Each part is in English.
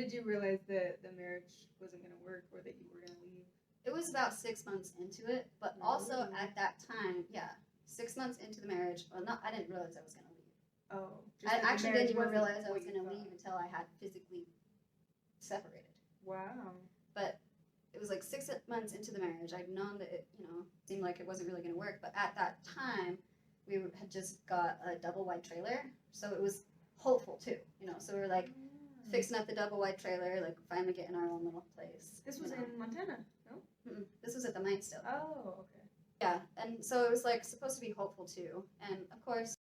did you realize that the marriage wasn't going to work or that you were going to leave? It was about 6 months into it, but also at that time, 6 months into the marriage, well, I didn't realize I was going to leave. Oh. I actually didn't even realize I was going to leave until I had physically separated. Wow. But it was like 6 months into the marriage. I'd known that it, seemed like it wasn't really going to work. But at that time, we had just got a double wide trailer, so it was hopeful too. So we were like fixing up the double wide trailer, like finally getting our own little place. This was in Montana, no? Mm-mm. This was at the mine still. Oh, okay. Yeah, and so it was like supposed to be hopeful too. And of course,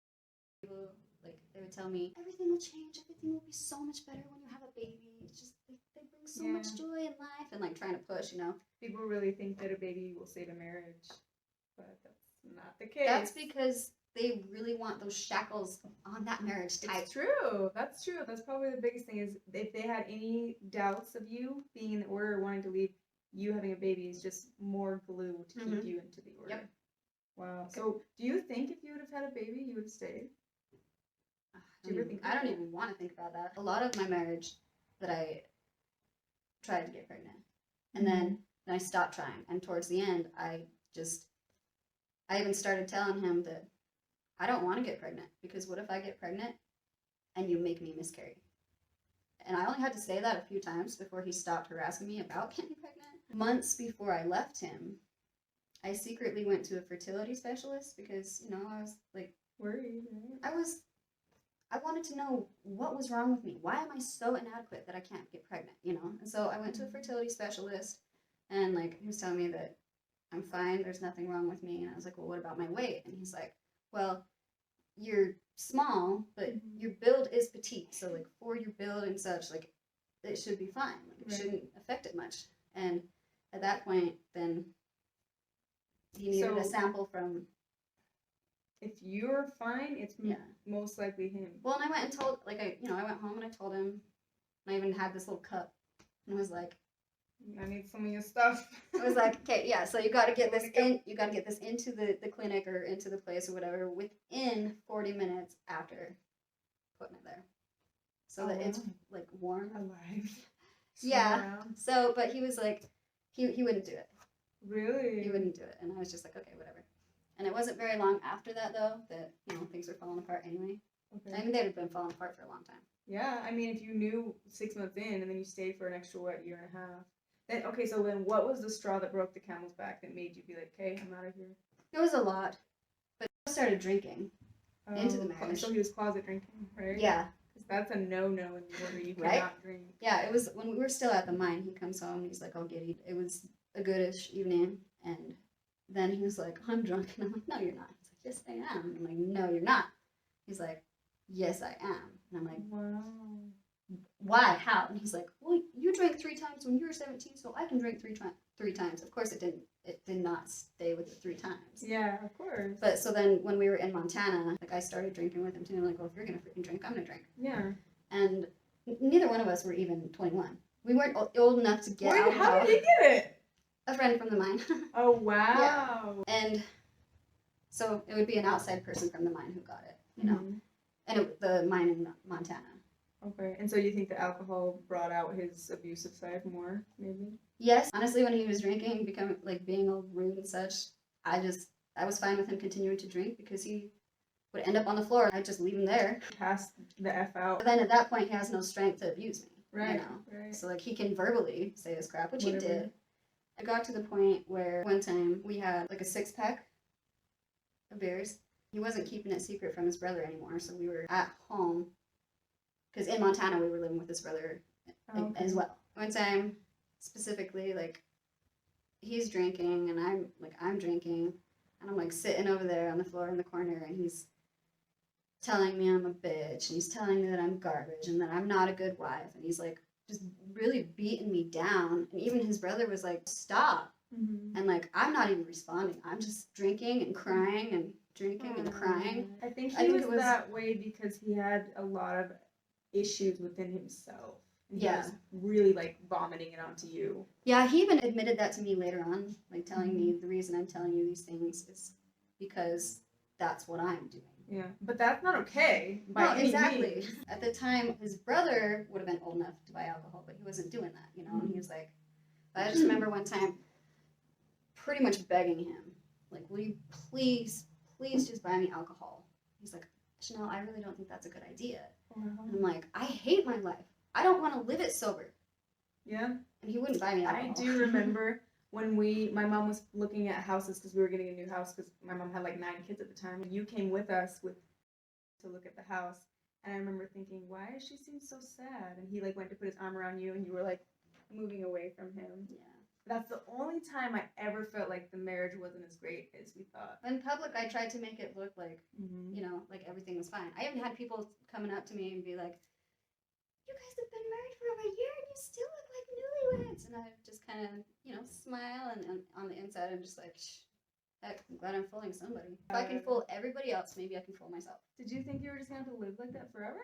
people they would tell me everything will change, everything will be so much better when you have a baby. It's just they bring so much joy in life, and like trying to push, People really think that a baby will save a marriage, but that's not the case. That's because they really want those shackles on that marriage tight. It's true. That's true. That's probably the biggest thing is if they had any doubts of you being in the order or wanting to leave, you having a baby is just more glue to keep you into the order. Yep. Wow. So do you think if you would have had a baby, you would have stayed? I don't even want to think about that. A lot of my marriage that I tried to get pregnant, and then I stopped trying. And towards the end, I even started telling him that I don't want to get pregnant, because what if I get pregnant and you make me miscarry? And I only had to say that a few times before he stopped harassing me about getting pregnant. Months before I left him, I secretly went to a fertility specialist because, I was like worried. I wanted to know what was wrong with me. Why am I so inadequate that I can't get pregnant, And so I went to a fertility specialist, and he was telling me that I'm fine, there's nothing wrong with me. And I was like, well, what about my weight? And he's like, well, you're small, but your build is petite. So for your build and such, it should be fine. It shouldn't affect it much. And at that point, then he needed a sample from. If you're fine, it's most likely him. Well, and I went and told, I went home and I told him, and I even had this little cup, and was like, I need some of your stuff. I was like, okay, yeah, so you got to get this into the clinic or into the place or whatever within 40 minutes after putting it there, so that it's warm. Alive. Yeah. So, but he was like, he wouldn't do it. Really? He wouldn't do it, and I was just like, okay, whatever. And it wasn't very long after that, though, that, things were falling apart anyway. Okay. I mean, they had been falling apart for a long time. Yeah, I mean, if you knew 6 months in and then you stayed for an extra, year and a half. Then, okay, so then what was the straw that broke the camel's back that made you be like, okay, I'm out of here? It was a lot. But I started drinking into the marriage. So he was closet drinking, right? Yeah. Because that's a no-no in the order. You cannot drink. Yeah, it was when we were still at the mine. He comes home and he's like, I'll get you. It was a goodish evening, and then he was like, I'm drunk. And I'm like, no, you're not. He's like, yes, I am. And I'm like, no, you're not. He's like, yes, I am. And I'm like, wow. Why? How? And he's like, well, you drank 3 times when you were 17, so I can drink three times. Of course, it did not stay with it 3 times. Yeah, of course. But so then when we were in Montana, I started drinking with him too. I'm like, well, if you're going to freaking drink, I'm going to drink. Yeah. And neither one of us were even 21. We weren't old enough to get alcohol. How did he get it? A friend from the mine. Oh, wow. Yeah. And so it would be an outside person from the mine who got it, and the mine in Montana. Okay, and so you think the alcohol brought out his abusive side more, maybe? Yes. Honestly, when he was drinking, being all rude and such, I was fine with him continuing to drink because he would end up on the floor and I'd just leave him there. Pass the F out. But then at that point, he has no strength to abuse me. Right, right. So he can verbally say his crap, which he did. I got to the point where one time we had a 6-pack of beers. He wasn't keeping it secret from his brother anymore, so we were at home. Because in Montana, we were living with his brother as well. One time, specifically, he's drinking, and I'm drinking, and I'm, sitting over there on the floor in the corner, and he's telling me I'm a bitch, and he's telling me that I'm garbage, and that I'm not a good wife, and he's, just really beating me down, and even his brother was like, stop, and, I'm not even responding. I'm just drinking and crying and drinking and crying. I think he was that way because he had a lot of issues within himself. And he was really vomiting it onto you. Yeah, he even admitted that to me later on, telling me the reason I'm telling you these things is because that's what I'm doing. Yeah, but that's not okay. By No, any exactly. means. At the time, his brother would have been old enough to buy alcohol, but he wasn't doing that, you know. And he was like, I just remember one time, pretty much begging him, like, will you please just buy me alcohol? He's like, Shanell, I really don't think that's a good idea. And I'm like, I hate my life. I don't want to live it sober. Yeah. And he wouldn't buy me alcohol. I do remember when my mom was looking at houses because we were getting a new house because my mom had like 9 kids at the time. You came with us to look at the house, and I remember thinking, why does she seem so sad? And he like went to put his arm around you, and you were like moving away from him. Yeah. That's the only time I ever felt like the marriage wasn't as great as we thought. In public, I tried to make it look like, you know, like everything was fine. I even had people coming up to me and be like, you guys have been married for over a year and you still look like newlyweds. And I just kind of, you know, smile, and on the inside, I'm just like, heck, I'm glad I'm fooling somebody. If I can fool everybody else, maybe I can fool myself. Did you think you were just going to have to live like that forever?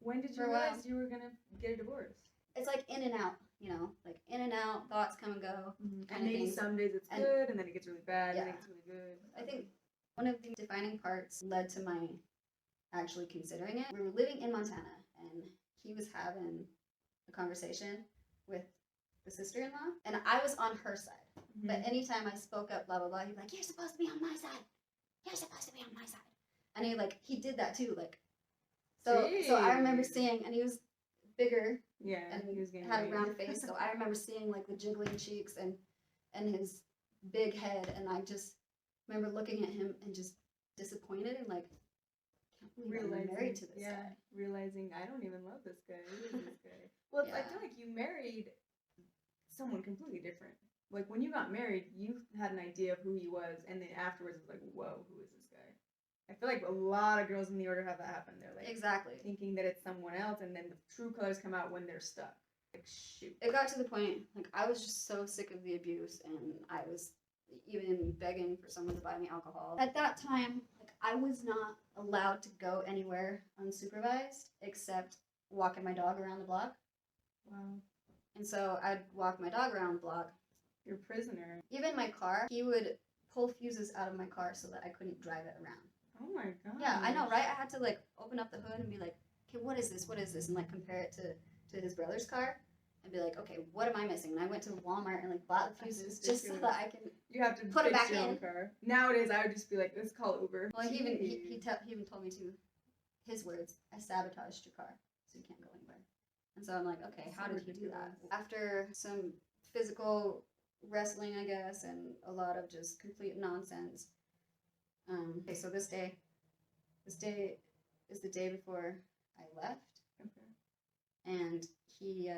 When did you For a while. realize you were going to get a divorce? It's like in and out, you know, like in and out, thoughts come and go. And maybe some days it's good, and then it gets really bad, and then it gets really good. I think one of the defining parts led to my actually considering it. We were living in Montana, and he was having a conversation with the sister-in-law, and I was on her side. But anytime I spoke up, blah, blah, blah, he'd be like, you're supposed to be on my side. You're supposed to be on my side. And he did that too, like, so I remember seeing, and he was bigger, and he was had a round face, so I remember seeing like the jiggling cheeks and his big head, and I just remember looking at him and just disappointed and like, can't believe I'm married to this guy. Realizing I don't even love this guy. Who is this guy? Well, I feel like you married someone completely different. Like when you got married, you had an idea of who he was, and then afterwards it was like, whoa, who is this guy? I feel like a lot of girls in the order have that happen. They're like thinking that it's someone else, and then the true colors come out when they're stuck. Like shoot. It got to the point like I was just so sick of the abuse, and I was even begging for someone to buy me alcohol. At that time, like I was not allowed to go anywhere unsupervised except walking my dog around the block. Wow. And so I'd walk my dog around the block. You're a prisoner. Even my car, he would pull fuses out of my car so that I couldn't drive it around. Oh my god. Yeah, I know, right? I had to like open up the hood and be like, okay, what is this? What is this? And like compare it to his brother's car and be like, okay, what am I missing? And I went to Walmart and like bought the fuses just so that I can you have to put it back your in. own car. Nowadays, I would just be like, let's call Uber. Well, he even told me to, his words, I sabotaged your car, so you can't go anywhere. And so I'm like, okay, how did he do that? After some physical wrestling, I guess, and a lot of just complete nonsense. Okay, so this day is the day before I left. Okay. And he,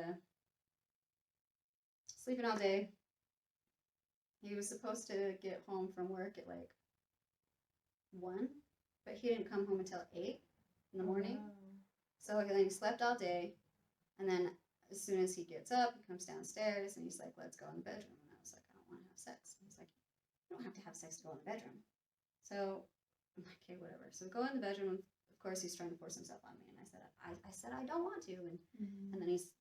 sleeping all day. He was supposed to get home from work at like 1, but he didn't come home until 8 in the morning. Wow. So then he slept all day, and then as soon as he gets up, he comes downstairs, and he's like, let's go in the bedroom. And I was like, I don't want to have sex. And he's like, you don't have to have sex to go in the bedroom. So I'm like, okay, whatever. So we go in the bedroom, and of course he's trying to force himself on me, and I said I don't want to, and then he's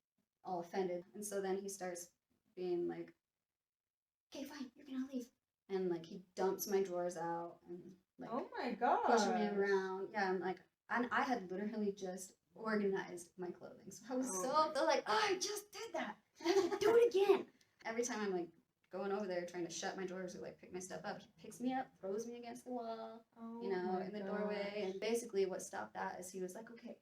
all offended, and so then he starts being like, okay, fine, you're gonna leave, and like he dumps my drawers out and like, oh my god, pushing me around. Yeah, I'm like, and I had literally just organized my clothing, so I was feel like, oh, I just did that, and I have to do it again. Every time I'm like going over there trying to shut my drawers or like pick my stuff up, he picks me up, throws me against the wall, you know, in the doorway. And basically what stopped that is he was like, okay,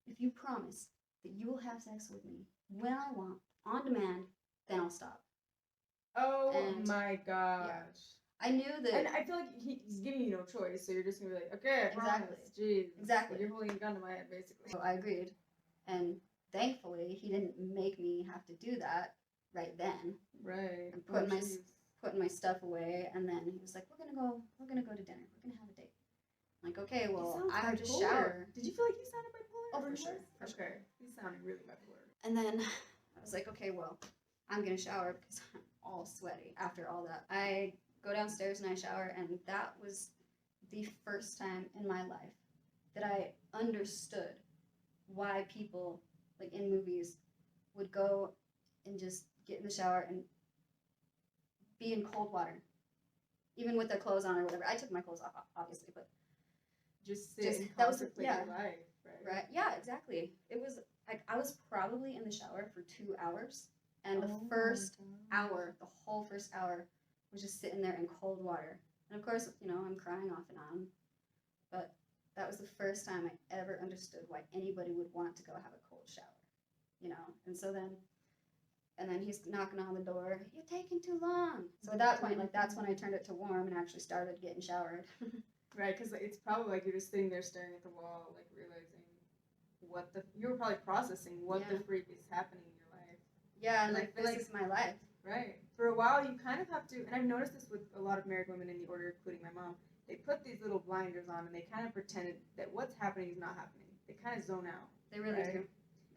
if you promise that you will have sex with me when I want, on demand, then I'll stop. Oh my gosh. Yeah. I knew that. And I feel like he's giving you no choice, so you're just gonna be like, okay, I promise. Jeez. Exactly. You're holding a gun to my head, basically. So I agreed. And thankfully, he didn't make me have to do that right then. Right. And putting my stuff away, and then he was like, we're gonna go to dinner. We're gonna have a date. I'm like, okay, well, I have to shower. Did you feel like he sounded bipolar? Oh, for sure. Okay. He sounded really bipolar. And then I was like, okay, well, I'm gonna shower because I'm all sweaty after all that. I go downstairs and I shower, and that was the first time in my life that I understood why people, like in movies, would go and just get in the shower and be in cold water even with their clothes on or whatever. I took my clothes off, obviously, but Just sit Just- and that was- contemplate yeah. your life, right? right, yeah, exactly. It was like I was probably in the shower for 2 hours, and the Oh my first God. hour, the whole first hour, was just sitting there in cold water. And of course, you know, I'm crying off and on, but that was the first time I ever understood why anybody would want to go have a cold shower, you know. And so then, and then he's knocking on the door. You're taking too long. So at that point, like that's when I turned it to warm and actually started getting showered. Right, because it's probably like you're just sitting there staring at the wall, like realizing you were probably processing what the Yeah. freak is happening in your life. Yeah, and And I like feel this like- is my life. Right. For a while, you kind of have to, and I've noticed this with a lot of married women in the order, including my mom. They put these little blinders on, and they kind of pretend that what's happening is not happening. They kind of zone out. They really Right. do.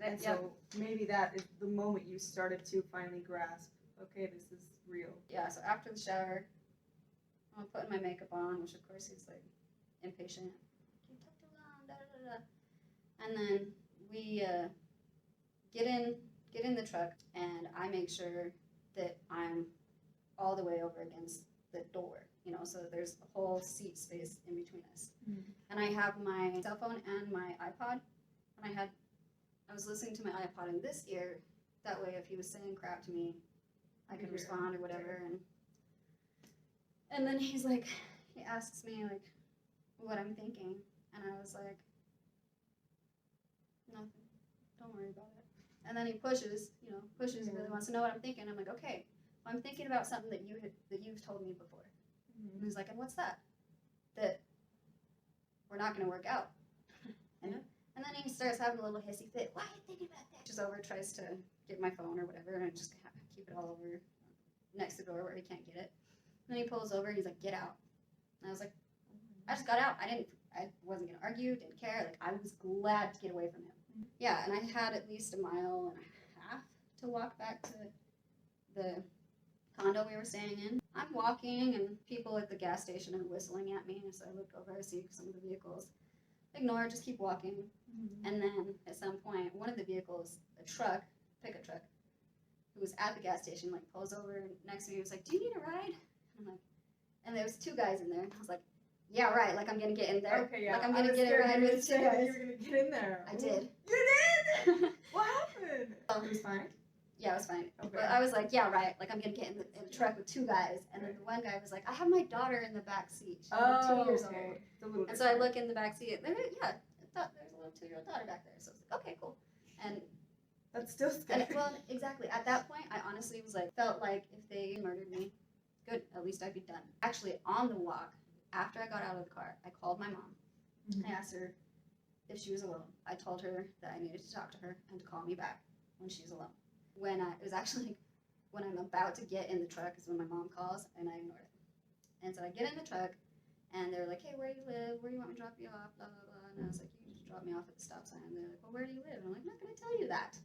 And yeah. so maybe that is the moment you started to finally grasp, okay, this is real. Yeah, so after the shower, I'm putting my makeup on, which of course he's like impatient. You took too long, da da da. And then we get in the truck, and I make sure that I'm all the way over against the door, you know, so there's a whole seat space in between us. Mhm. And I have my cell phone and my iPod, and I was listening to my iPod in this ear. That way, if he was saying crap to me, I could Yeah, respond or whatever. okay. And then he's like, he asks me like what I'm thinking, and I was like, nothing. Don't worry about it. And then he pushes, he really wants to know what I'm thinking. I'm like, okay, well, I'm thinking about something that you've told me before. And he's like, and what's that? That we're not going to work out. And then he starts having a little hissy fit. Why are you thinking about that? Just over, tries to get my phone or whatever, and I just keep it all over next to the door where he can't get it. And then he pulls over and he's like, get out. And I was like, I just got out. I wasn't going to argue, didn't care. Like, I was glad to get away from him. Yeah, and I had at least a mile and a half to walk back to the condo we were staying in. I'm walking, and people at the gas station are whistling at me. So I look over, I see some of the vehicles. Ignore, just keep walking. And then at some point, one of the vehicles, a pickup truck, who was at the gas station, like pulls over next to me. He was like, "Do you need a ride?" I'm like, and there was 2 guys in there. And I was like, "Yeah, right. Like I'm gonna get in there. Okay, yeah. Like I'm gonna get a ride with 2 You guys." were gonna get in there. I did. You did? What happened? It was fine. Yeah, it was fine. Okay. But I was like, "Yeah, right. Like I'm gonna get in the truck with 2 guys." And then the one guy was like, "I have my daughter in the back seat. She's like 2 years old." It's a little And so I different. look in the back seat. I thought there was a little 2-year-old daughter back there. So I was like, "Okay, cool." And That's still scary. well, exactly. At that point, I honestly was like, felt like if they murdered me, good, at least I'd be done. Actually, on the walk, after I got out of the car, I called my mom. I asked her if she was alone. I told her that I needed to talk to her and to call me back when she's alone. It was actually when I'm about to get in the truck is when my mom calls, and I ignored it. And so I get in the truck, and they're like, "Hey, where do you live? Where do you want me to drop you off? Blah, blah, blah." And I was like, "You can just drop me off at the stop sign." And they're like, "Well, where do you live?" And I'm like, "I'm not going to tell you that.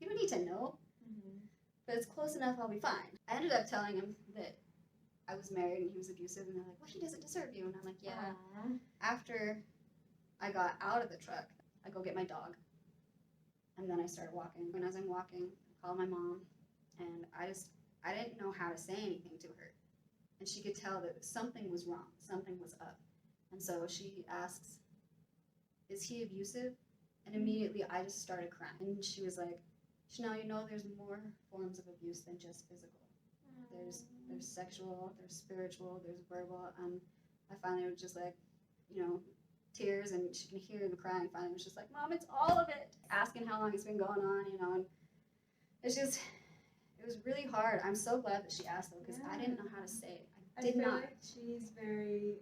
You don't need to know. But it's close enough, I'll be fine." I ended up telling him that I was married and he was abusive, and they're like, "Well, he doesn't deserve you." And I'm like, "Yeah." After I got out of the truck, I go get my dog, and then I started walking. And as I'm walking, I call my mom, and I didn't know how to say anything to her. And she could tell that something was wrong, something was up. And so she asks, "Is he abusive?" And immediately I just started crying. And she was like, "Shanell, you know there's more forms of abuse than just physical. There's sexual, there's spiritual, there's verbal." And I finally was just like, tears, and she can hear the crying. Finally was just like, "Mom, it's all of it." Asking how long it's been going on, and it's just, it was really hard. I'm so glad that she asked though, because I didn't know how to say it. I did feel not. like she's very,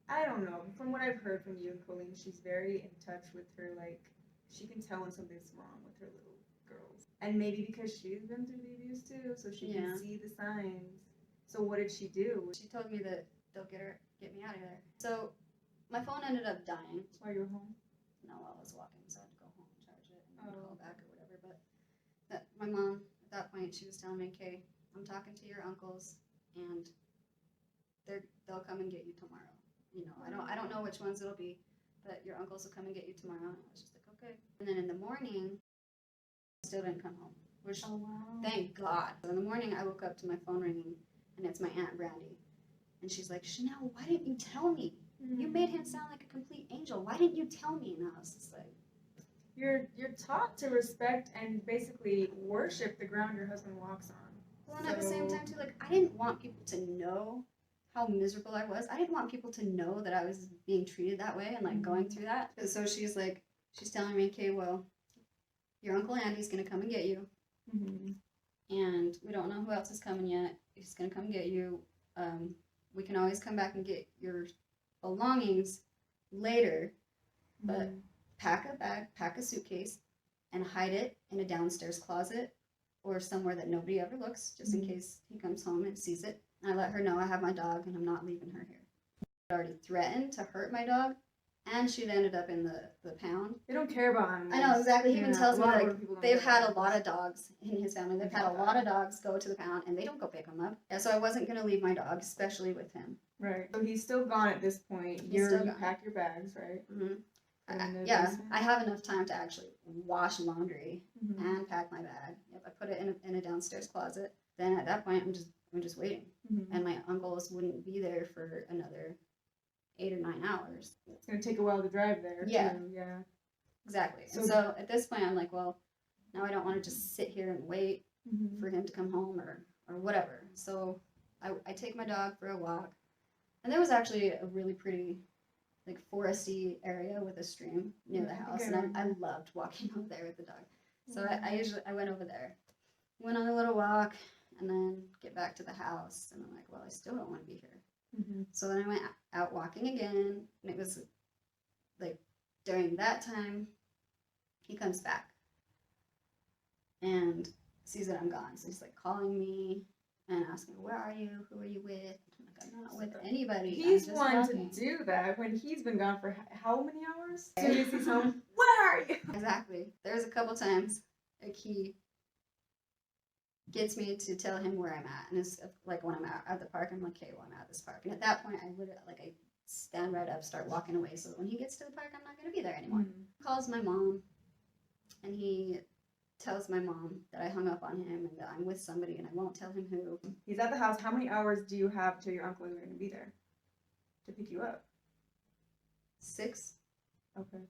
I don't know, from what I've heard from you and Colleen, she's very in touch with her, like, she can tell when something's wrong with her little girls. And maybe because she's been through the abuse too, so she Yeah. can see the signs. So what did she do? She told me that they'll get me out of there. So my phone ended up dying. While you were home? No, I was walking, so I had to go home and charge it and Oh. call back or whatever. But my mom, at that point, she was telling me, "Okay, I'm talking to your uncles, and they'll come and get you tomorrow. I don't know which ones it'll be, but your uncles will come and get you tomorrow." And I was just like, "Okay." And then in the morning, I still didn't come home, which Oh, wow. thank God. So in the morning, I woke up to my phone ringing, and it's my Aunt Brandy. And she's like, Shanell, why didn't you tell me? You made him sound like a complete angel. Why didn't you tell me? And I was just like, you're taught to respect and basically worship the ground your husband walks on. well, and at the same time too, like, I didn't want people to know how miserable I was. I didn't want people to know that I was being treated that way and like going through that. So she's like, she's telling me, okay, well, your Uncle Andy's gonna come and get you, and we don't know who else is coming yet. He's gonna come get you. We can always come back and get your belongings later, but pack a bag, pack a suitcase, and hide it in a downstairs closet or somewhere that nobody ever looks, just in case he comes home and sees it. And I let her know I have my dog and I'm not leaving her here. She already threatened to hurt my dog, and she'd ended up in the pound. They don't care about animals. I know, exactly. He even tells me, like, they've had a lot of of dogs in his family. They've had a lot of dogs go to the pound, and they don't go pick them up. Yeah, so I wasn't going to leave my dog, especially with him. Right. So he's still gone at this point. You pack your bags, right? Yeah, I have enough time to actually wash laundry and pack my bag. Yep, I put it in a downstairs closet. Then at that point, I'm just waiting, and my uncles wouldn't be there for another 8 or 9 hours. It's gonna take a while to drive there. Yeah, too. Yeah, exactly. So at this point, I'm like, well, now I don't want to just sit here and wait for him to come home or whatever. So I take my dog for a walk, and there was actually a really pretty, like, foresty area with a stream near the house, and I loved walking over there with the dog. So I went over there, went on a little walk, and then get back to the house, and I'm like, well, I still don't want to be here. So then I went out walking again, and it was like during that time he comes back and sees that I'm gone. So he's like calling me and asking, where are you? Who are you with? I'm like, I'm not with anybody. He's one to do that when he's been gone for how many hours? As soon as he's home, where are you? Exactly. There's a couple times like he gets me to tell him where I'm at, and it's like when I'm at the park, I'm like, okay, well, I'm at this park, and at that point I literally, like, I stand right up, start walking away, so that when he gets to the park, I'm not going to be there anymore. Calls my mom, and he tells my mom that I hung up on him and that I'm with somebody, and I won't tell him who. He's at the house. How many hours do you have till your uncle is going to be there to pick you up? 6. Okay,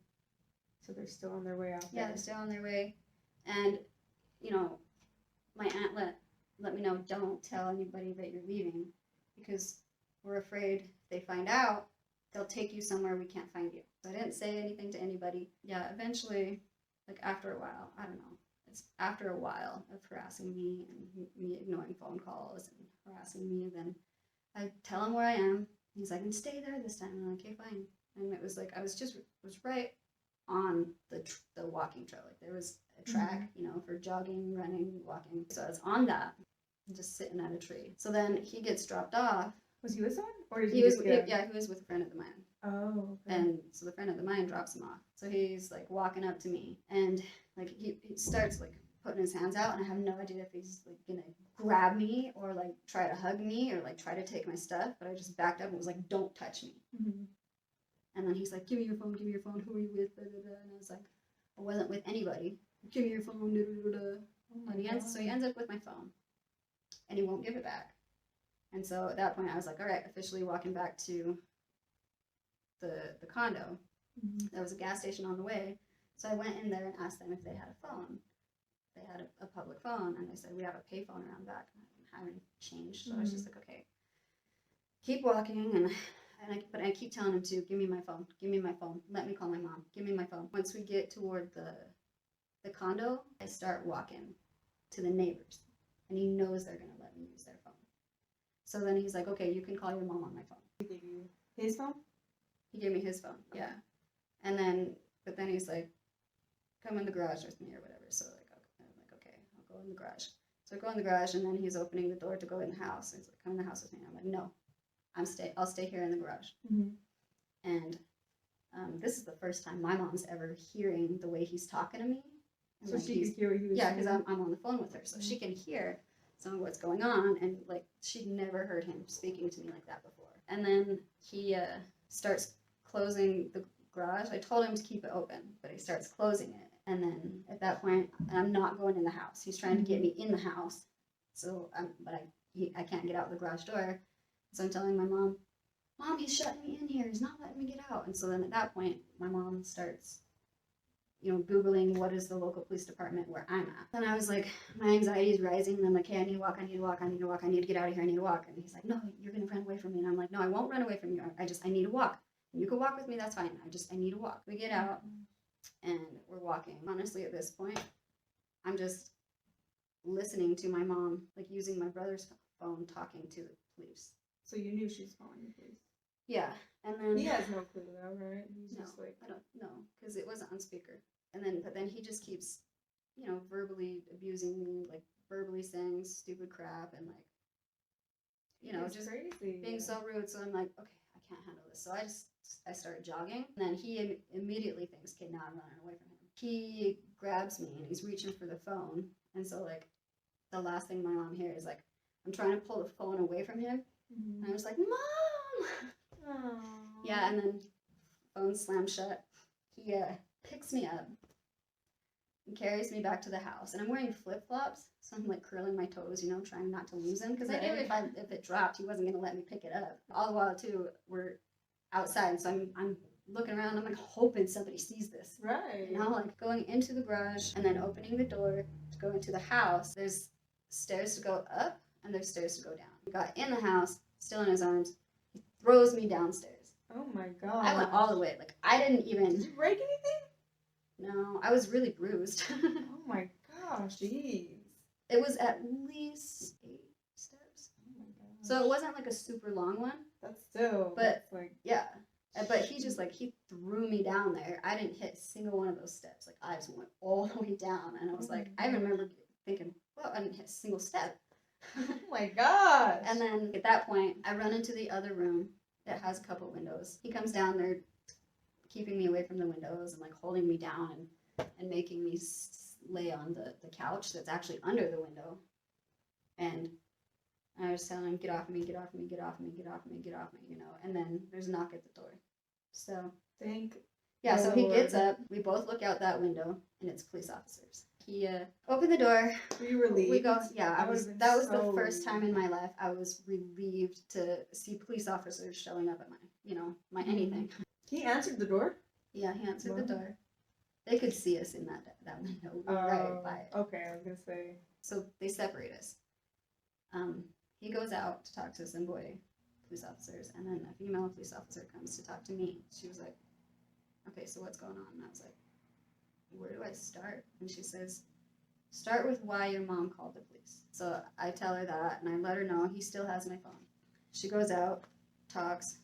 so they're still on their way out there. Yeah, they're still on their way, and you know, my aunt let me know, don't tell anybody that you're leaving, because we're afraid if they find out, they'll take you somewhere we can't find you. So I didn't say anything to anybody. Yeah, eventually, like, after a while, I don't know, it's after a while of harassing me and me ignoring phone calls and harassing me, then I tell him where I am. He's like, and stay there this time. And I'm like, okay, fine. And it was like, I was right on the walking trail. Like, there was a track, you know, for jogging, running, walking. So I was on that, just sitting at a tree. So then he gets dropped off. Was he with someone? Or did he was with a friend of mine. Oh, okay. And so the friend of mine drops him off. So he's like walking up to me, and like he starts like putting his hands out, and I have no idea if he's like gonna grab me or like try to hug me or like try to take my stuff. But I just backed up and was like, don't touch me. And then he's like, give me your phone, who are you with? Blah, blah, blah. And I was like, I wasn't with anybody. Give me your phone. Blah, blah, blah. Oh, and he ends up with my phone, and he won't give it back. And so at that point I was like, all right, officially walking back to the condo. There was a gas station on the way, so I went in there and asked them if they had a phone. They had a public phone, and they said, we have a pay phone around back. And I haven't changed, so I was just like, okay, keep walking, but I keep telling him to give me my phone, let me call my mom, give me my phone. Once we get toward the condo, I start walking to the neighbors, and he knows they're gonna let me use their phone. So then he's like, okay, you can call your mom on my phone. He gave you his phone? He gave me his phone, yeah. And then, but then he's like, come in the garage with me or whatever. So like, I'm like, okay, I'll go in the garage. So I go in the garage, and then he's opening the door to go in the house. And he's like, come in the house with me. I'm like, no, I'll stay here in the garage. And this is the first time my mom's ever hearing the way he's talking to me. And so like, she could hear what he was saying? Yeah, because I'm on the phone with her, so she can hear some of what's going on, and like she'd never heard him speaking to me like that before. And then he starts closing the garage. I told him to keep it open, but he starts closing it. And then at that point, I'm not going in the house. He's trying to get me in the house, so I can't get out the garage door. So I'm telling my mom, Mom, he's shutting me in here. He's not letting me get out. And so then at that point, my mom starts, Googling what is the local police department where I'm at. And I was like, my anxiety is rising. And I'm like, hey, I need to walk. I need to walk. I need to walk. I need to get out of here. I need to walk. And he's like, no, you're going to run away from me. And I'm like, no, I won't run away from you. I need to walk. You can walk with me. That's fine. I need to walk. We get out and we're walking. Honestly, at this point, I'm just listening to my mom, like using my brother's phone, talking to the police. So you knew she's calling the police? Yeah, and then he has no clue though, right? He's no, just like, I don't know, because it wasn't on speaker. But then he just keeps, verbally abusing me, like verbally saying stupid crap and like, just crazy. being so rude. So I'm like, okay, I can't handle this. So I started jogging, and then he immediately thinks, okay, now I'm running away from him. He grabs me and he's reaching for the phone, and so like the last thing my mom hears is like, I'm trying to pull the phone away from him, and I was like, Mom! Aww. Yeah, and then phone slammed shut. He picks me up and carries me back to the house, and I'm wearing flip-flops, so I'm like curling my toes, trying not to lose him, because I knew if it dropped, he wasn't going to let me pick it up. All the while, too, we're outside, so I'm looking around, I'm like hoping somebody sees this. Right. Like going into the garage and then opening the door to go into the house. There's stairs to go up and there's stairs to go down. We got in the house, still in his arms. He throws me downstairs. Oh my god. I went all the way. Like, I didn't even... Did you break anything? No, I was really bruised. Oh my gosh, jeez. It was at least 8 steps. Oh my gosh. So it wasn't like a super long one. That's still... But, that's like... yeah. But he just, like, he threw me down there. I didn't hit a single one of those steps. Like, I just went all the way down. And I was like, I remember thinking, well, I didn't hit a single step. Oh my gosh. And then at that point, I run into the other room that has a couple windows. He comes down there, keeping me away from the windows and, like, holding me down and making me lay on the couch that's actually under the window. And I was telling him, get off of me, get off of me, get off of me, get off of me, get off of me, And then there's a knock at the door. So, so he gets up. We both look out that window, and it's police officers. He opened the door. Were you relieved? We go, yeah, that was so the first time in my life I was relieved to see police officers showing up at my anything. He answered the door? Yeah, he answered the door. They could see us in that window. We were right by it. Okay, I was going to say. So they separate us. He goes out to talk to some boy police officers, and then a female police officer comes to talk to me. She was like, okay, so what's going on? And I was like, where do I start? And she says, start with why your mom called the police. So I tell her that, and I let her know he still has my phone. She goes out, talks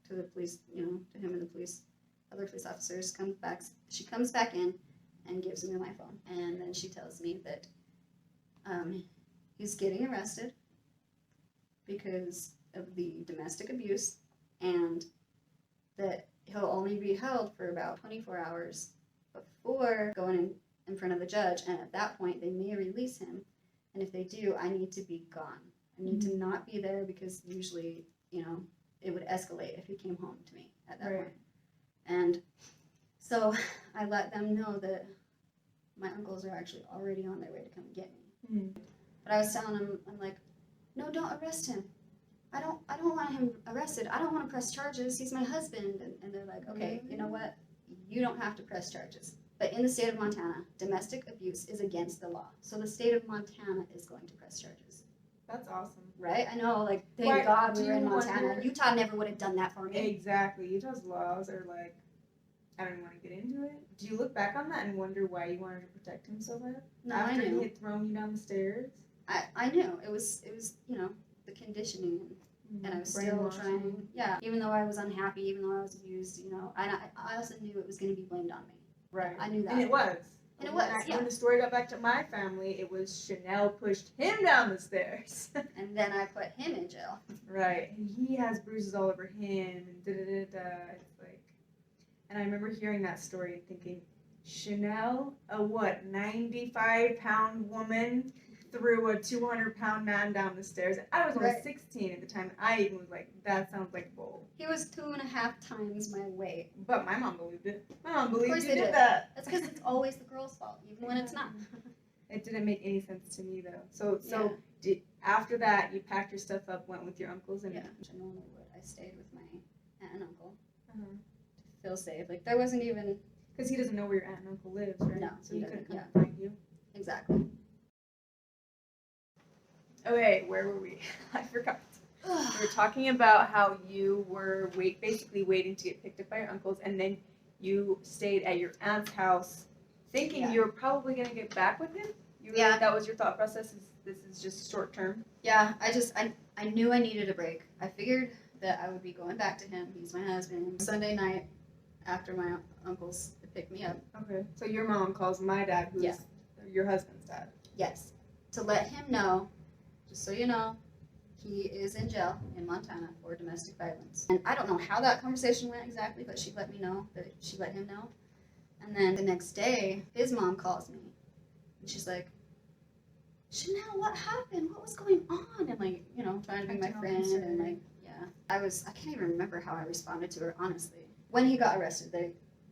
to the police, to him and the other police officers, comes back. She comes back in and gives me my phone. And then she tells me that he's getting arrested because of the domestic abuse, and that he'll only be held for about 24 hours before going in front of the judge, and at that point they may release him, and if they do, I need to be gone. I need to not be there, because usually, it would escalate if he came home to me at that point. And so I let them know that my uncles are actually already on their way to come get me. But I was telling them, I'm like, no, don't arrest him. I don't want him arrested. I don't want to press charges. He's my husband. And they're like, okay, you know what? You don't have to press charges. But in the state of Montana, domestic abuse is against the law. So the state of Montana is going to press charges. That's awesome. Right? I know, like, thank God we were in Montana. Wonder... Utah never would have done that for me. Exactly. Utah's laws are like, I don't even want to get into it. Do you look back on that and wonder why you wanted to protect him so bad? No, After I knew. he had thrown you down the stairs? I knew. It was the conditioning, and I was still trying. Yeah, even though I was unhappy, even though I was abused, I also knew it was going to be blamed on me. Right. I knew that. And it was. And it was, When the story got back to my family, it was Shanell pushed him down the stairs. And then I put him in jail. Right. And he has bruises all over him, and da-da-da-da. It's like... And I remember hearing that story and thinking, Shanell, a 95-pound woman, threw a 200-pound man down the stairs. I was only 16 at the time. I even was like, that sounds like bull. He was 2.5 times my weight. But my mom believed it. My mom believed you did that. That's because it's always the girl's fault, even when it's not. It didn't make any sense to me though. So Yeah. after that, you packed your stuff up, went with your uncles, and Yeah, which I normally would. I stayed with my aunt and uncle uh-huh. to feel safe. Like there wasn't even Because he doesn't know where your aunt and uncle lives, right? No, so he he couldn't doesn't, come find you. exactly. Okay, where were we? I forgot. We were talking about how you were basically waiting to get picked up by your uncles, and then you stayed at your aunt's house, thinking Yeah. you were probably gonna get back with him. Yeah. That was your thought process. This is just short term. Yeah, I knew I needed a break. I figured that I would be going back to him. He's my husband. Sunday night after my uncles picked me up. Okay. So your mom calls my dad, who's Yeah. your husband's dad. Yes. To let him know, just so you know, he is in jail in Montana for domestic violence. And I don't know how that conversation went exactly, but she let me know that she let him know. And then the next day, his mom calls me. And she's like, Shanell, what happened? What was going on? And like, you know, trying to be my friend and like, yeah. I can't even remember how I responded to her, honestly. When he got arrested,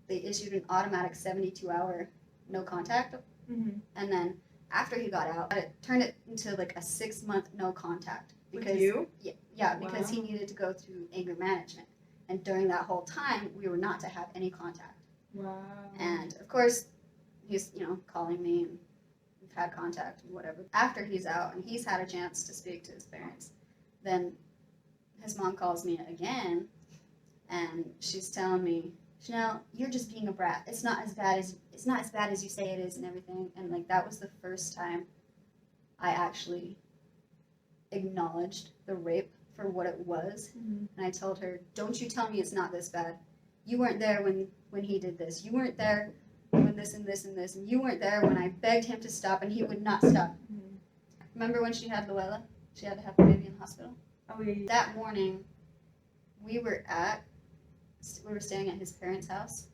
they issued an automatic 72-hour no contact. Mm-hmm. And then after he got out, it turned it into like a 6-month no contact. Because, with you? Yeah, because he Wow. needed to go through anger management. And during that whole time, we were not to have any contact. Wow. And of course, he's, you know, calling me and we've had contact and whatever. After he's out and he's had a chance to speak to his parents, then his mom calls me again and she's telling me, Shanell, you're just being a brat. It's not as bad as you say it is and everything. And like that was the first time I actually acknowledged the rape for what it was. Mm-hmm. And I told her, don't you tell me it's not this bad. You weren't there when he did this. You weren't there when this and this and this. And you weren't there when I begged him to stop and he would not stop. Mm-hmm. Remember when she had Luella? She had to have the baby in the hospital? Oh, yeah. That morning, we were staying at his parents' house.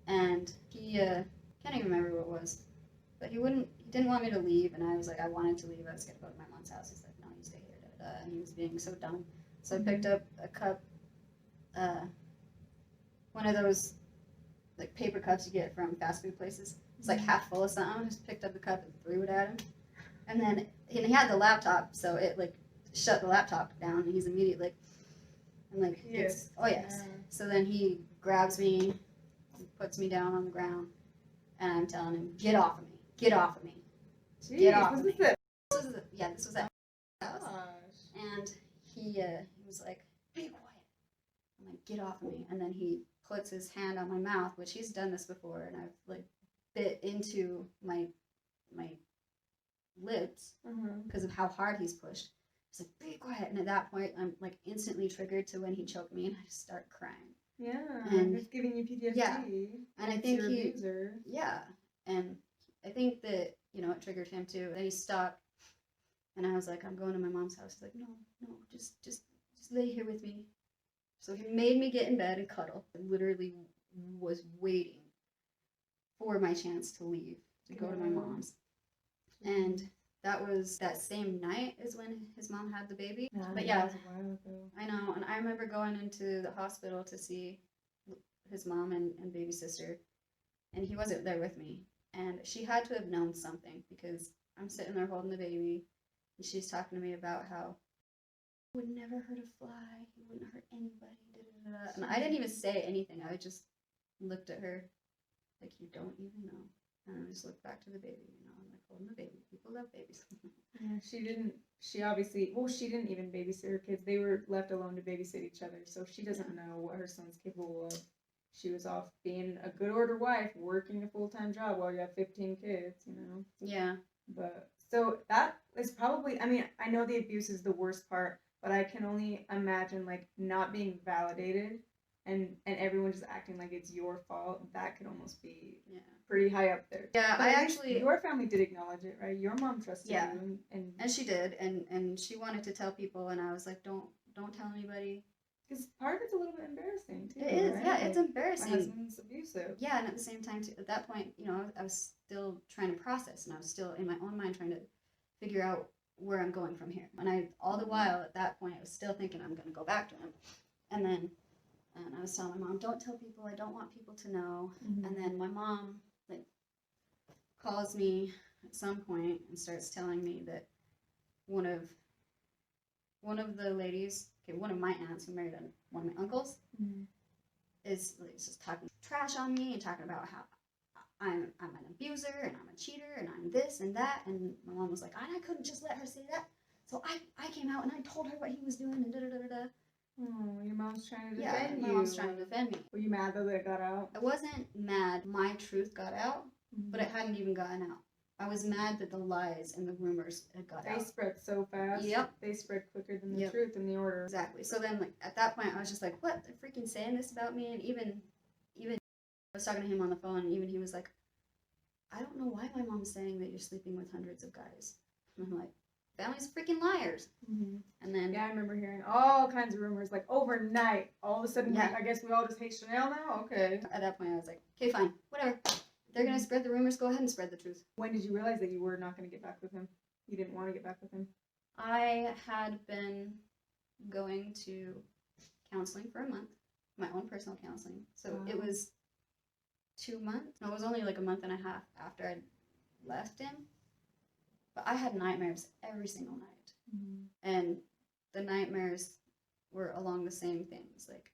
And he, can't even remember what it was. But he didn't want me to leave. And I was like, I wanted to leave. I was going to go to my mom's house. He's like, no, you stay here. Da, da, da. And he was being so dumb. So I picked up a cup, one of those like paper cups you get from fast food places. It's like half full of something. I just picked up the cup and threw it at him. And then and he had the laptop, so it like shut the laptop down. And he's immediately like, Yes. oh yes. Yeah. So then he grabs me, puts me down on the ground, and I'm telling him, get off of me, get off of me. Jeez, Get off this of me. is it. This was at his house. Gosh. And he was like, be quiet. I'm like, get off of me. And then he puts his hand on my mouth, which he's done this before, and I've like bit into my lips because of how hard he's pushed. He's like, be quiet. And at that point, I'm like instantly triggered to when he choked me, and I just start crying. Yeah, And it's giving you PTSD. yeah. And I It's think your he, abuser. yeah, and I think that, you know, it triggered him too. Then he stopped, and I was like, I'm going to my mom's house. He's like, no, just lay here with me. So he made me get in bed and cuddle. I literally was waiting for my chance to leave, to go to my mom's. And that same night is when his mom had the baby. But yeah, that was a while ago. I know. And I remember going into the hospital to see his mom and baby sister, and he wasn't there with me. And she had to have known something, because I'm sitting there holding the baby, and she's talking to me about how he would never hurt a fly, he wouldn't hurt anybody, da, da, da, da. And I didn't even say anything. I just looked at her like, you don't even know. And I just looked back to the baby, you know, I'm like holding the baby. People love babies. Yeah, she didn't even babysit her kids. They were left alone to babysit each other, so she doesn't know what her son's capable of. She was off being a good order wife, working a full-time job while you have 15 kids, you know? Yeah. But, so that is probably, I mean, I know the abuse is the worst part, but I can only imagine, like, not being validated and everyone just acting like it's your fault. That could almost be pretty high up there. Yeah, but I actually... Your family did acknowledge it, right? Your mom trusted you. And she did, and she wanted to tell people, and I was like, don't tell anybody. Because part of it's a little bit embarrassing, too. It is, right? yeah, it's embarrassing. My husband's abusive. Yeah, and at the same time, too, at that point, you know, I was still trying to process, and I was still in my own mind trying to figure out where I'm going from here. And all the while, at that point, I was still thinking I'm going to go back to him. And then I was telling my mom, don't tell people, I don't want people to know. And then my mom, like, calls me at some point and starts telling me that one of the ladies, okay, one of my aunts who married one of my uncles, is like, just talking trash on me and talking about how I'm an abuser and I'm a cheater and I'm this and that. And my mom was like, I couldn't just let her say that. So I came out and I told her what he was doing and da da da da. Oh, your mom's trying to defend you. My mom's trying to defend me. Were you mad though that it got out? I wasn't mad my truth got out, but it hadn't even gotten out. I was mad that the lies and the rumors had got out. They spread so fast. Yep. They spread quicker than the truth and the order. Exactly. So then, like, at that point, I was just like, what? They're freaking saying this about me? And even I was talking to him on the phone, and even he was like, I don't know why my mom's saying that you're sleeping with hundreds of guys. And I'm like, family's freaking liars. And then... Yeah, I remember hearing all kinds of rumors, like, overnight. All of a sudden, I guess we all just hate Shanell now? Okay. At that point, I was like, okay, fine. Whatever. If they're going to spread the rumors, go ahead and spread the truth. When did you realize that you were not going to get back with him? You didn't want to get back with him? I had been going to counseling for a month, my own personal counseling. So it was 2 months. No, it was only like a month and a half after I'd left him. But I had nightmares every single night. And the nightmares were along the same things. Like,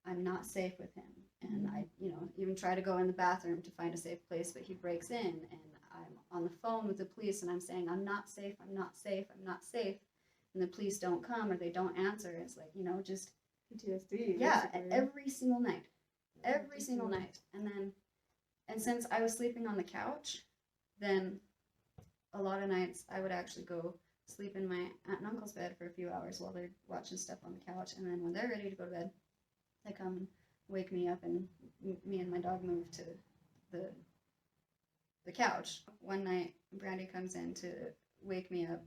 I'm not safe with him. And I, even try to go in the bathroom to find a safe place, but he breaks in. And I'm on the phone with the police and I'm saying, I'm not safe, I'm not safe, I'm not safe. And the police don't come or they don't answer. It's like, just... PTSD. Yeah, every single night. Every single night. And since I was sleeping on the couch, then a lot of nights I would actually go sleep in my aunt and uncle's bed for a few hours while they're watching stuff on the couch. And then when they're ready to go to bed, they come and wake me up and me and my dog move to the couch. One night, Brandy comes in to wake me up,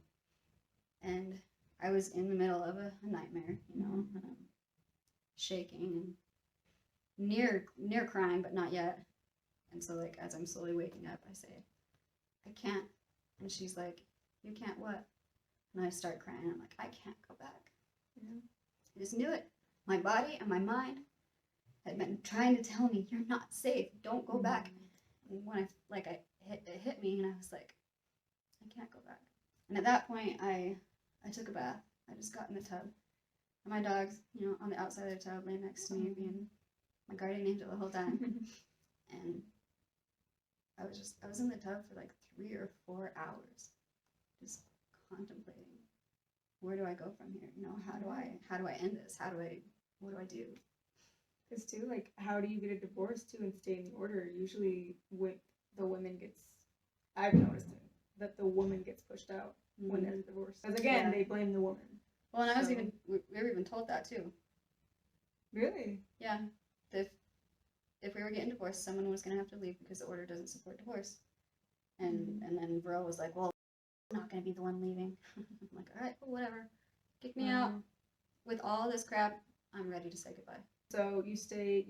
and I was in the middle of a nightmare, and I'm shaking and near crying, but not yet. And so, like, as I'm slowly waking up, I say, I can't. And she's like, you can't what? And I start crying. I'm like, I can't go back. I just knew it. My body and my mind had been trying to tell me, you're not safe. Don't go back. And when it hit me, and I was like, I can't go back. And at that point, I took a bath. I just got in the tub. And my dog's, on the outside of the tub, laying next to me, being my guardian angel the whole time. And I was in the tub for like 3 or 4 hours, just contemplating, where do I go from here? How do I end this? What do I do? Because too, like, how do you get a divorce too and stay in the order? Usually, the woman gets, I've noticed it, that the woman gets pushed out when there's a divorce. Because again, they blame the woman. Well, and we were even told that too. Really? Yeah. If we were getting divorced, someone was going to have to leave because the order doesn't support divorce. And then Bro was like, well, I'm not going to be the one leaving. I'm like, all right, well, whatever. Kick me out. With all this crap, I'm ready to say goodbye. So you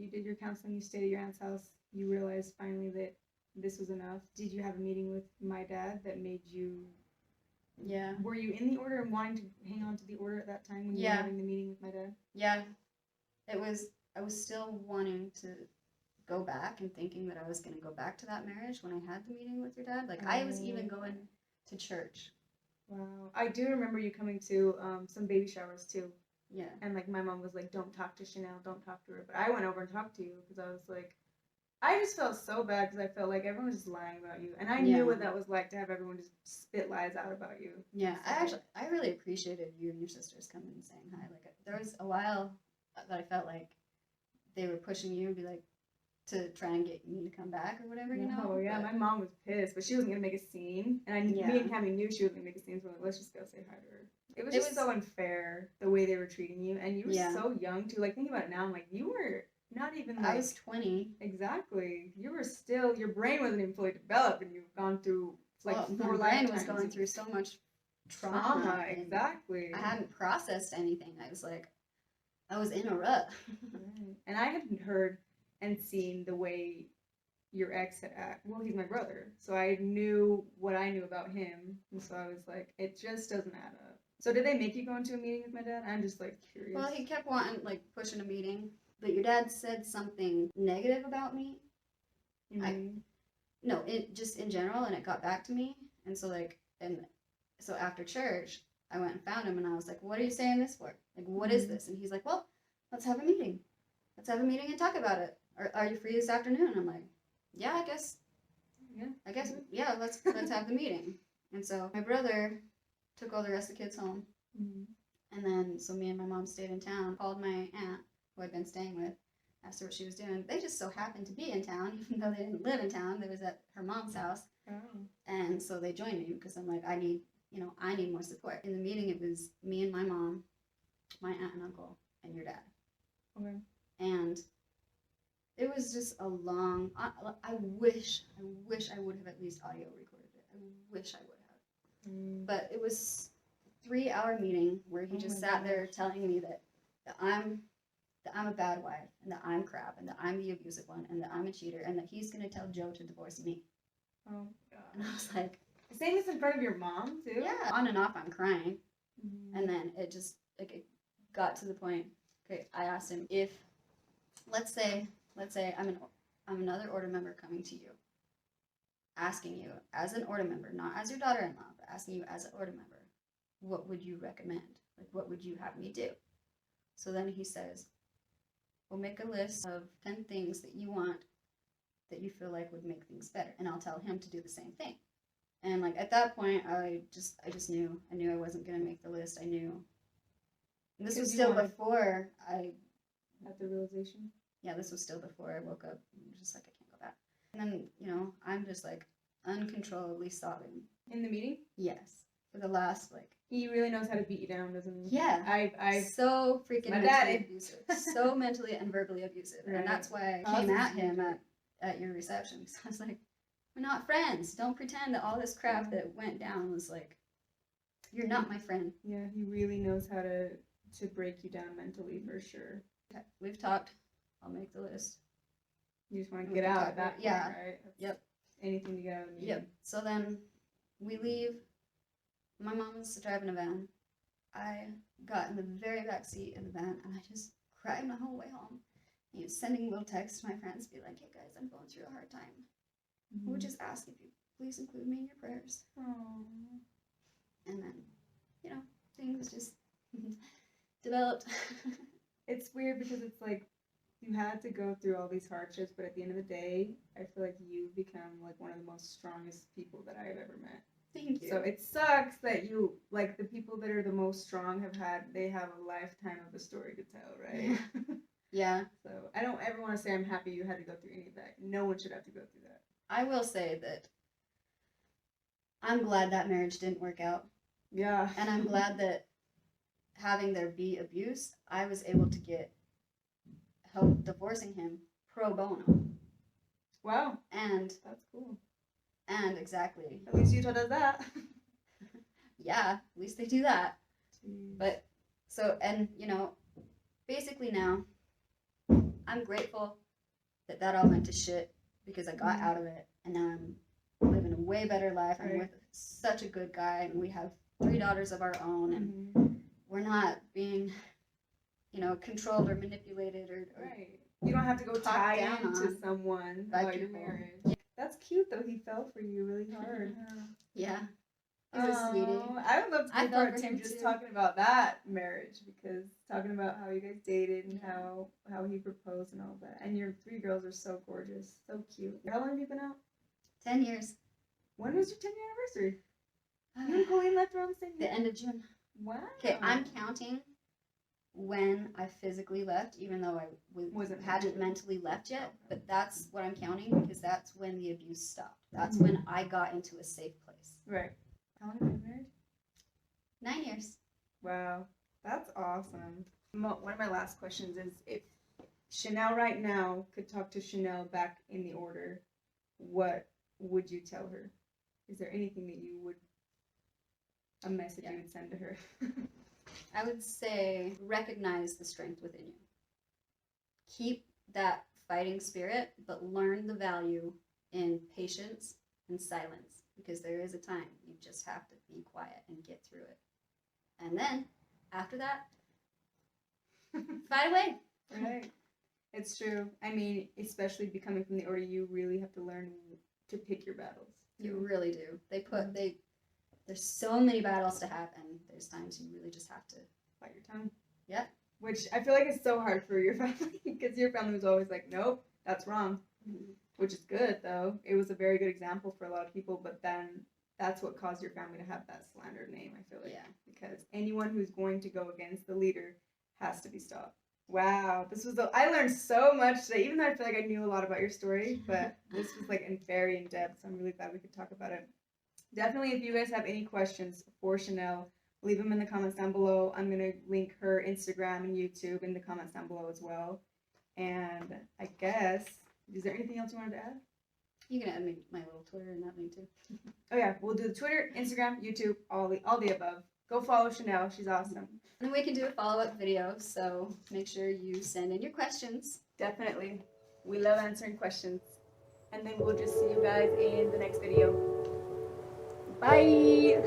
did your counseling, you stayed at your aunt's house, you realized finally that this was enough. Did you have a meeting with my dad that made you... Yeah. Were you in the order and wanting to hang on to the order at that time when you were having the meeting with my dad? Yeah. I was still wanting to go back and thinking that I was going to go back to that marriage when I had the meeting with your dad. Like, I was even going to church. Wow. I do remember you coming to some baby showers too. Yeah. And like my mom was like, don't talk to Shanell, don't talk to her. But I went over and talked to you because I was like, I just felt so bad because I felt like everyone was just lying about you. And I knew what that was like to have everyone just spit lies out about you. Yeah. I really appreciated you and your sisters coming and saying hi. Like, there was a while that I felt like they were pushing you and be like, to try and get me to come back or whatever, Oh, yeah, my mom was pissed, but she wasn't going to make a scene. And me and Cammy knew she wasn't going to make a scene, so we're like, let's just go say hi to her. It was just so unfair, the way they were treating you. And you were so young, too. Like, thinking about it now, I'm like, you were not even, like... I was 20. Exactly. You were still... Your brain wasn't even fully developed, and you've gone through, like, 4 lifetimes. My brain was going through so much trauma. Exactly. I hadn't processed anything. I was in a rut. Right. And I hadn't heard... and seen the way your ex had acted. Well, he's my brother, so I knew what I knew about him, and so I was like, it just doesn't add up. So did they make you go into a meeting with my dad? I'm just, like, curious. Well, he kept wanting, like, pushing a meeting, but your dad said something negative about me. No, it just in general, and it got back to me. And so like, and so after church, I went and found him, and I was like, "What are you saying this for? Like, what is this?" And he's like, "Well, let's have a meeting. Let's have a meeting and talk about it. Are you free this afternoon?" And I'm like, "Yeah, I guess. Yeah, let's have the meeting." And so my brother took all the rest of the kids home, and then so me and my mom stayed in town. Called my aunt, who I'd been staying with, asked her what she was doing. They just so happened to be in town, even though they didn't live in town. They was at her mom's house. Oh. And so they joined me because I'm like, I need more support. In the meeting, it was me and my mom, my aunt and uncle, and your dad. Okay. And it was just a long, I wish I would have at least audio recorded it. I wish I would have. But it was a 3-hour meeting where he just sat there telling me that I'm a bad wife, and that I'm crap, and that I'm the abusive one, and that I'm a cheater, and that he's going to tell Joe to divorce me. Oh, God. And I was like... Saying this in front of your mom, too? Yeah. On and off, I'm crying. And then it just, like, it got to the point, okay, I asked him if, let's say I'm another order member coming to you, asking you as an order member, not as your daughter-in-law, but asking you as an order member, what would you recommend? Like, what would you have me do? So then he says, we'll make a list of 10 things that you want that you feel like would make things better. And I'll tell him to do the same thing. And like at that point, I just knew. I knew I wasn't going to make the list. I knew. And this was still before I had the realization. Yeah, this was still before I woke up. Just like, I can't go back. And then, I'm just like uncontrollably sobbing. In the meeting? Yes. For the last like... He really knows how to beat you down, doesn't he? Yeah. I so freaking mentally abusive. So mentally and verbally abusive. Right. And that's why I came at him at your reception. Because I was like, we're not friends. Don't pretend that all this crap that went down was like, you're not my friend. Yeah, he really knows how to break you down mentally, for sure. We've talked. I'll make the list. You just want to get out at that point, right? Yep. Anything to get out of the meeting. Yep. So then we leave. My mom was driving a van. I got in the very back seat of the van, and I just cried my whole way home. And he was sending little texts to my friends, be like, "Hey guys, I'm going through a hard time. I would just ask if you please include me in your prayers." Aww. And then, things just developed. It's weird because it's like you had to go through all these hardships, but at the end of the day, I feel like you've become like one of the most strongest people that I have ever met. Thank you. So it sucks that you, like, the people that are the most strong have a lifetime of a story to tell, right? Yeah. So I don't ever want to say I'm happy you had to go through any of that. No one should have to go through that. I will say that I'm glad that marriage didn't work out. Yeah. And I'm glad that having there be abuse, I was able to get help divorcing him pro bono. Wow. And that's cool. And exactly. At least Utah does that. Yeah, at least they do that. Jeez. But so, and basically now I'm grateful that all went to shit because I got out of it, and now I'm living a way better life. I'm with such a good guy, and we have 3 daughters of our own, and we're not being, controlled or manipulated or right. You don't have to go tie into someone about your marriage. Yeah. That's cute though. He fell for you really hard. Yeah. He's a sweetie. I would love to be part too, just talking about that marriage, because talking about how you guys dated and how he proposed and all that. And your 3 girls are so gorgeous, so cute. How long have you been out? 10 years. When was your 10-year anniversary? You and Colleen left around the same year? The end of June. Wow. Okay, I'm counting when I physically left, even though I hadn't mentally left yet. But that's what I'm counting, because that's when the abuse stopped. That's when I got into a safe place. Right. How long have you been married? 9 years. Wow, that's awesome. One of my last questions is, if Shanell right now could talk to Shanell back in the order, what would you tell her? Is there anything that you would, a message you would send to her? I would say recognize the strength within you. Keep that fighting spirit, but learn the value in patience and silence, because there is a time you just have to be quiet and get through it. And then, after that, fight away. Right. It's true. I mean, especially becoming from the order, you really have to learn to pick your battles. You really do. There's so many battles to have, and there's times you really just have to bite your tongue. Yeah. Which I feel like is so hard for your family because your family was always like, nope, that's wrong. Mm-hmm. Which is good, though. It was a very good example for a lot of people, but then that's what caused your family to have that slandered name, I feel like. Yeah. Because anyone who's going to go against the leader has to be stopped. Wow. I learned so much today, even though I feel like I knew a lot about your story, but this was like very in depth, so I'm really glad we could talk about it. Definitely, if you guys have any questions for Shanell, leave them in the comments down below. I'm going to link her Instagram and YouTube in the comments down below as well. And I guess, is there anything else you wanted to add? You can add my little Twitter in that link too. Oh yeah, we'll do the Twitter, Instagram, YouTube, all the above. Go follow Shanell. She's awesome. And we can do a follow-up video, so make sure you send in your questions. Definitely. We love answering questions. And then we'll just see you guys in the next video. Bye!